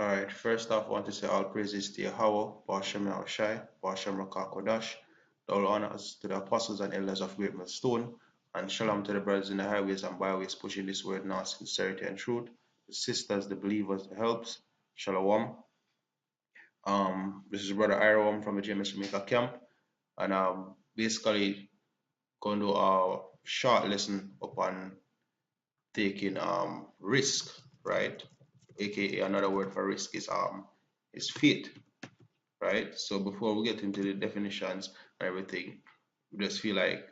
Alright, first off, I want to say all praises to Yahweh, Bashem Yahushai, Bashem Rakakodash, all honors to the apostles and elders of Great Millstone, and shalom to the brothers in the highways and byways pushing this word now, sincerity and truth, the sisters, the believers, the helps, shalom. This is Brother Iram from the James Jamaica camp, and basically going to do a short lesson upon taking risk, right? AKA another word for risk is faith, right? So before we get into the definitions and everything, we just feel like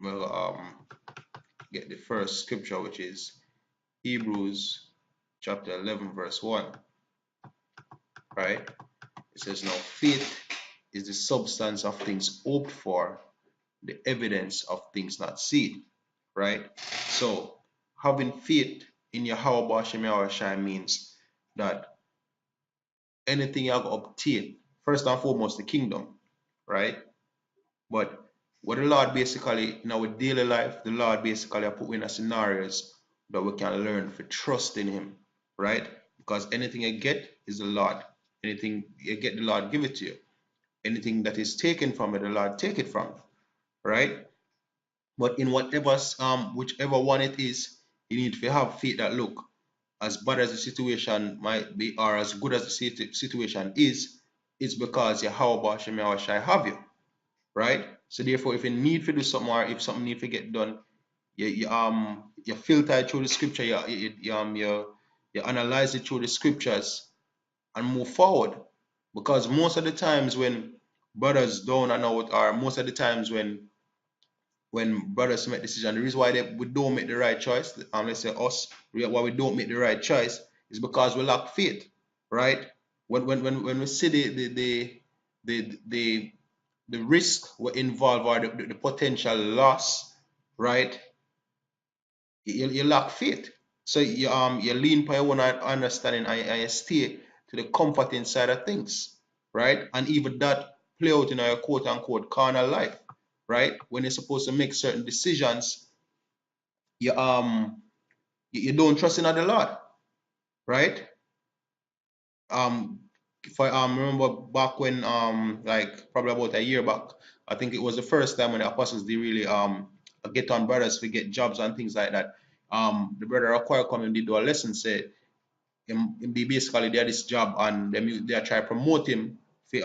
we'll get the first scripture, which is Hebrews chapter 11 verse 1, right? It says, now faith is the substance of things hoped for, the evidence of things not seen, right? So having faith in Yahweh Bashem Yahushai means that anything you have obtained, first and foremost the kingdom, right? But what the Lord basically in our daily life, the Lord basically put in a scenarios that we can learn to trust in Him, right? Because anything you get is the Lord. Anything you get, the Lord give it to you. Anything that is taken from it, the Lord take it from you, right? But in whatever whichever one it is, you need to have faith that look, as bad as the situation might be, or as good as the situation is, it's because Yahweh Bashem Yahushai have you, right? So therefore, if you need to do something or if something need to get done, you filter it through the scripture, you analyze it through the scriptures and move forward. Because most of the times when brothers down and out, or most of the times when brothers make decisions, the reason why we don't make the right choice, let's say us, why we don't make the right choice is because we lack faith, right? When we see the risk we involve or the potential loss, right? You lack faith. So you lean by your own understanding and you stay to the comforting side of things, right? And even that play out in your quote unquote carnal life, right? When you're supposed to make certain decisions, you you don't trust in the Lord, right? If I remember back when like probably about a year back, I think it was the first time when the apostles they really get on brothers to get jobs and things like that. The brother acquire come and did do a lesson say him be basically they had this job and they try to promote him for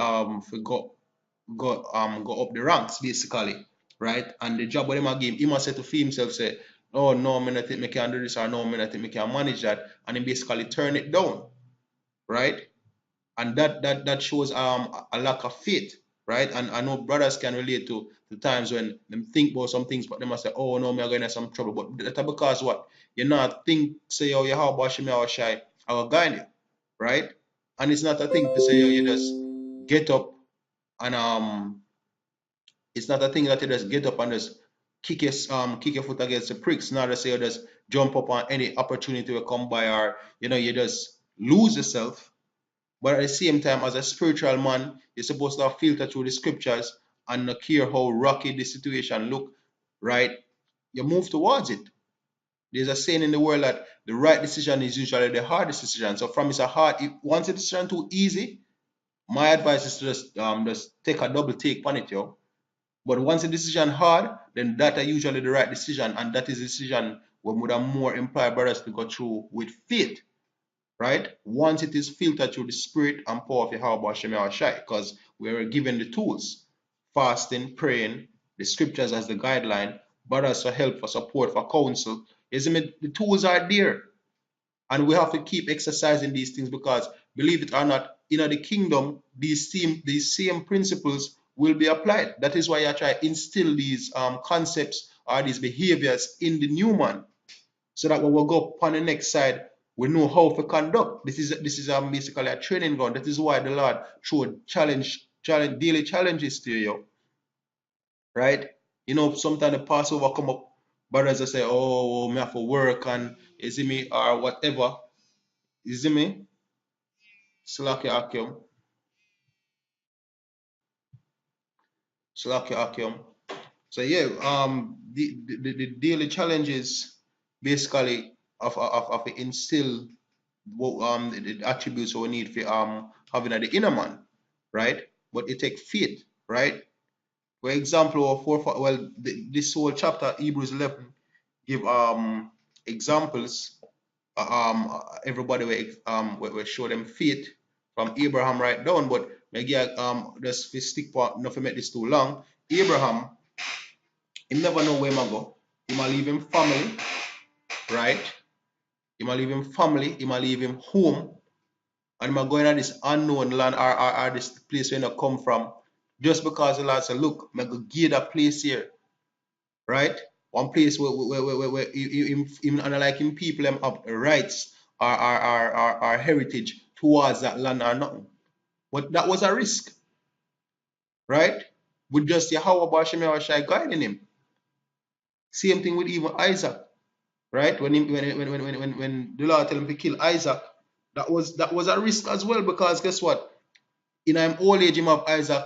go up the ranks basically, right? And the job what him a give he must say to himself say, oh no, me not think me can do this or no, me not think me can manage that, and he basically turn it down, right? And that shows a lack of faith, right? And I know brothers can relate to the times when them think about some things, but they must say, "Oh no, me are going to some trouble." But that's because what you not think say, "Oh, you how about me or shy?" I will guide you, right? And it's not a thing to say, "Oh, you just get up and it's not a thing that you just get up and just kick your foot against the pricks. Not to say you just jump up on any opportunity to come by or you just lose yourself. But at the same time, as a spiritual man, you're supposed to filter through the scriptures and not care how rocky the situation look, right? You move towards it. There's a saying in the world that the right decision is usually the hardest decision. So from it's a hard, once a decision too easy, my advice is to just take a double take on it, yo. But once a decision hard, then that are usually the right decision, and that is the decision we would have more imply brothers to go through with faith, right? Once it is filtered through the spirit and power of Yahweh Hashem Yahushai, because we are given the tools, fasting, praying, the scriptures as the guideline, brothers for help, for support, for counsel. Isn't it? The tools are there. And we have to keep exercising these things because, believe it or not, in the kingdom, these same principles will be applied. That is why I try to instill these concepts or these behaviors in the new man, so that when we go up on the next side, we know how to conduct. This is basically a training ground. That is why the Lord showed daily challenges to you, right? Sometimes the Passover come up, brothers will say, "Oh, me have to work and you see me or whatever." You see me? Slaki Akim. Slaki Akim. So yeah, the daily challenges basically of instill the attributes we need for having at the inner man, right? But it take faith, right? For example, this whole chapter, Hebrews 11, give examples. Everybody will show them faith from Abraham right down, but maybe just we stick part, not to make this too long. Abraham, he never know where he go. He might leave him family, right? He might leave him family, he might leave him home, and he might go into this unknown land or this place where he come from, just because the Lord said, look, I'm going to give that place here, right? One place where him, unlike him people them have rights or heritage towards that land or nothing. But that was a risk, right? With just Yahweh Bashem Yahushai guiding him. Same thing with even Isaac, right? When the Lord tell him to kill Isaac, that was a risk as well, because guess what? In him old age him have Isaac,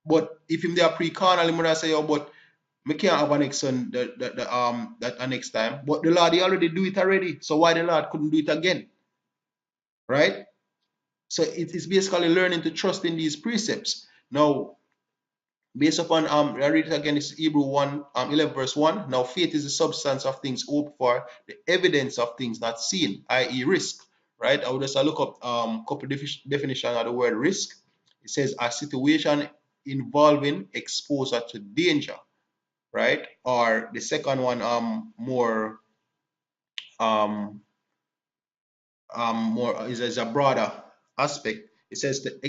but if him there pre-carnal, him would say, oh, but me can't have a next son that next time. But the Lord he already do it already. So why the Lord couldn't do it again? Right? So it's basically learning to trust in these precepts. Now, based upon I read it again, it's Hebrew 1, 11 verse 1. Now faith is the substance of things hoped for, the evidence of things not seen, i.e. risk. Right? I would just look up couple definition of the word risk. It says a situation involving exposure to danger, right? Or the second one, more more is a broader aspect. It says to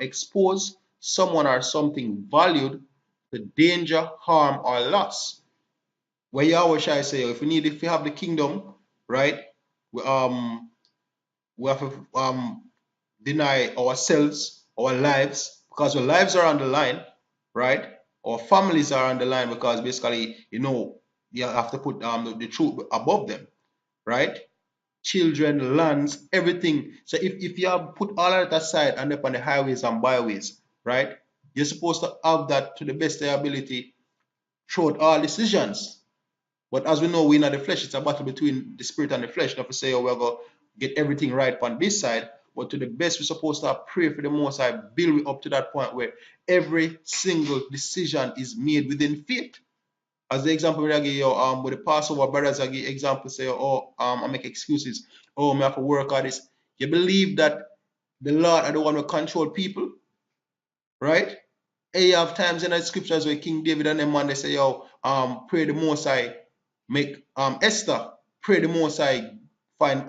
expose someone or something valued to danger, harm, or loss. Where you always try to say, if we have the kingdom, right? We, we have to deny ourselves, our lives, because our lives are on the line, right? Our families are on the line, because basically, you have to put the truth above them, right? Children, lands, everything. So if you have put all of that aside and up on the highways and byways, right? You're supposed to have that to the best of your ability throughout all decisions. But as we know, we're not the flesh. It's a battle between the spirit and the flesh. Not to say, oh, we're going to get everything right on this side, but to the best, we're supposed to pray for the Most High, build it up to that point where every single decision is made within faith. As the example I give you, with the Passover brothers, I give example, say, oh, I make excuses. Oh, I have to work on this. You believe that the Lord are the one who control people, right? And you have times in the scriptures where King David and them man, they say, yo, pray the Most High, make Esther, pray the Most High, find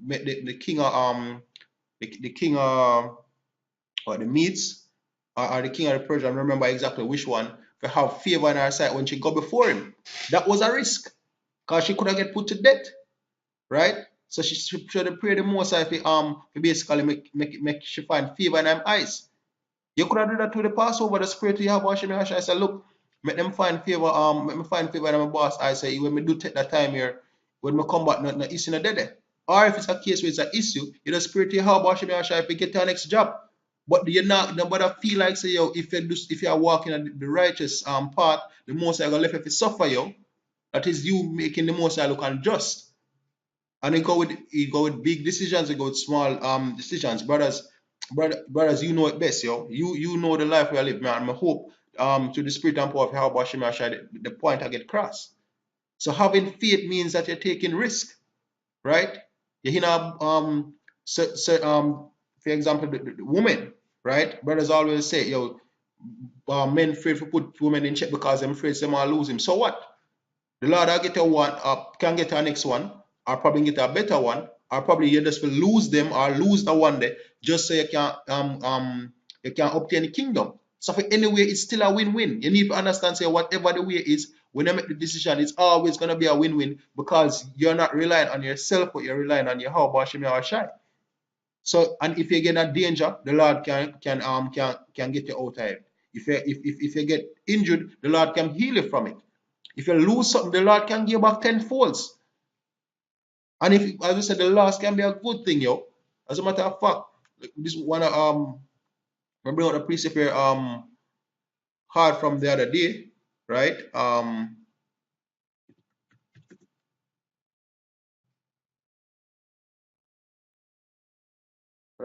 make the king of the king of or the Medes or the king of the Persian, remember exactly which one, to have favor in her sight when she got before him. That was a risk, because she could have get put to death, right? So she should have prayed the Most High to basically make she find favor in her eyes. You could have done that to the Passover, the spirit you have washing me. I said, look, make them find favor, make me find favor in my boss. I say, when me do take that time here, when me come back, not issue not dead. Or if it's a case where it's an issue, you the spirit you have washing me. I if you get to the next job. But you're not nobody feel like say, yo, if you are walking on the righteous path, the most I gonna left if you suffer, yo. That is you making the most I look unjust. And you go with big decisions, you go with small decisions. Brothers, you know it best, yo. You know the life we live, man. I hope to the spirit and power of how Bashim the point I get crossed. So having faith means that you're taking risk, right? You know, for example, the woman, right? Brothers always say, yo, men afraid to put women in check because they're afraid they might lose him. So what? The Lord will get a one, can get a next one, or probably get a better one, or probably you just will lose them or lose the one day, just so you can obtain the kingdom. So for anyway, it's still a win-win. You need to understand, say whatever the way is, when you make the decision, it's always gonna be a win-win, because you're not relying on yourself, but you're relying on your how Bashim Shai. So, and if you get a danger, the Lord can get you out of it. If you get injured, the Lord can heal you from it. If you lose something, the Lord can give you back tenfold. And if, as I said, the loss can be a good thing, yo. As a matter of fact, this one bring out a precept here hard from the other day, right?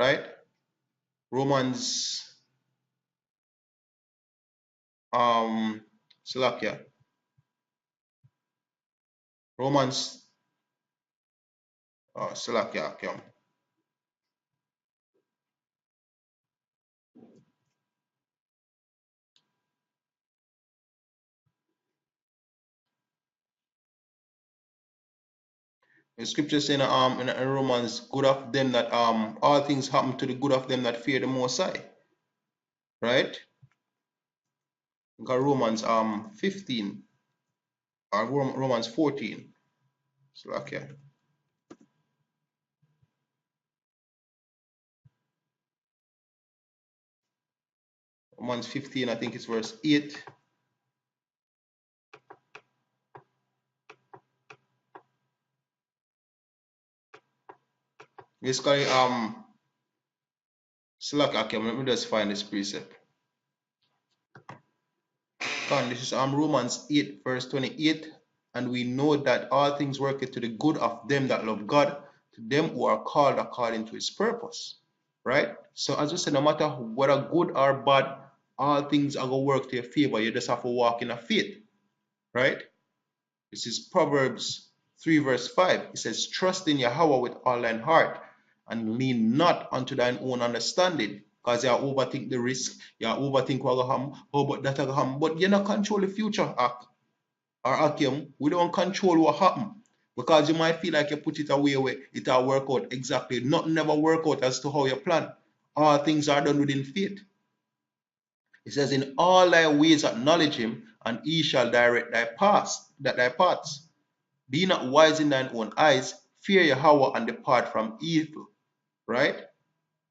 right? Romans, Slovakia. Romans, Slovakia, okay. The scripture saying in Romans, good of them that all things happen to the good of them that fear the Most High, right? We got Romans 15 or Romans 14. So okay. Romans 15, I think it's verse 8. Basically, Slack, okay, let me just find this precept. This is Romans 8, verse 28. And we know that all things work to the good of them that love God, to them who are called according to his purpose. Right? So as I said, no matter whether good or bad, all things are going to work to your favor. You just have to walk in a faith. Right? This is Proverbs 3, verse 5. It says, trust in Yahweh with all thine heart, and lean not unto thine own understanding. Because you overthink the risk, you overthink what will happen, oh, but that will happen. But you not control the future, Akim. We don't control what happen. Because you might feel like you put it away where it will work out exactly. Nothing never work out as to how you plan. All things are done within faith. It says, in all thy ways acknowledge him, and he shall direct thy paths. Be not wise in thine own eyes, fear Yahweh and depart from evil. Right?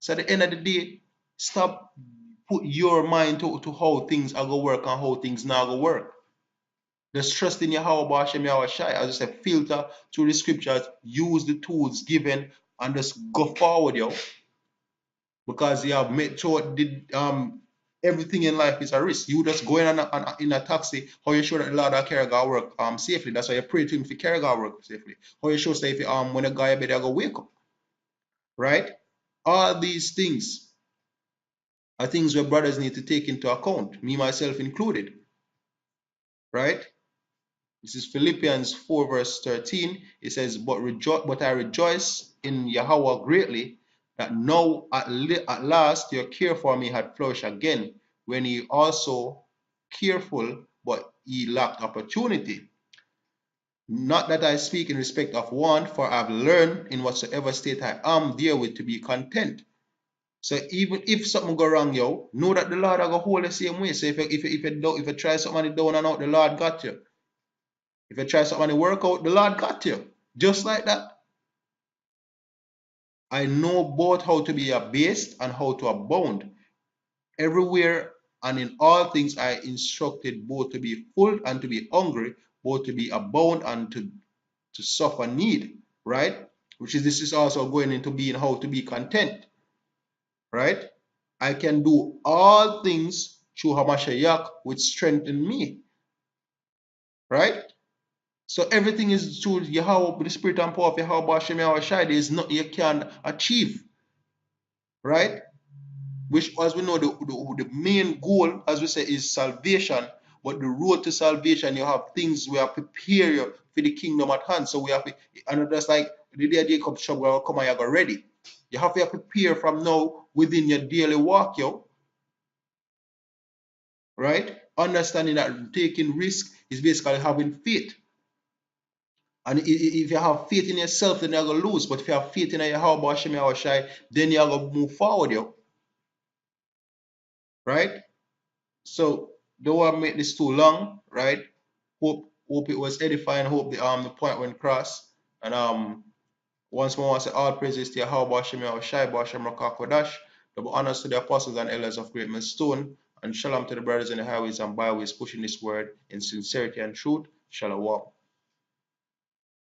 So at the end of the day, stop put your mind to how things are going to work and how things not going to work. Just trust in Yahweh B'Hashem Yahweh Shai. As I said, filter through the scriptures, use the tools given, and just go forward, yo. Because you have made sure everything in life is a risk. You just go in a taxi, how you sure that the Lord will carry God work safely. That's why you pray to him to carry God work safely. How you sure say if when a guy better go wake up. Right? All these things are things where brothers need to take into account, me myself included. Right? This is Philippians 4, verse 13. It says, but I rejoice in Yahweh greatly, that now at last your care for me had flourished again, when ye also careful, but ye lacked opportunity. Not that I speak in respect of want, for I've learned in whatsoever state I am therewith to be content. So even if something go wrong, yo, know that the Lord will go hold the same way. So if you try something down and out, the Lord got you. If you try something to work out, the Lord got you. Just like that. I know both how to be abased and how to abound. Everywhere and in all things I instructed both to be full and to be hungry, both to be abound and to suffer need. Right? This is also going into being how to be content. Right? I can do all things through Hamashiach which strengthen me. Right? So everything is through Yahweh, the spirit and power of Yahweh B'Hashem Yahweh Shai. There is nothing you can achieve. Right? Which, as we know, the main goal, as we say, is salvation. But the road to salvation, you have things we have prepare you for the kingdom at hand. So we have to, and that's like the day Jacob struggle will come and you go ready. You have to prepare from now within your daily walk, yo. Right? Understanding that taking risk is basically having faith. And if you have faith in yourself, then you're going to lose. But if you have faith in Yahweh B'Hashem Yahweh Shai, then you're going to move forward, yo. Right? So don't want to make this too long, right? Hope it was edifying. Hope the point went across. And once more, I say all praises to Yahweh B'Hashem Yahweh Shai B'Hashem Rakakodash. Double honors to the apostles and elders of Great Millstone. And shalom to the brothers in the highways and byways pushing this word in sincerity and truth. Shalom.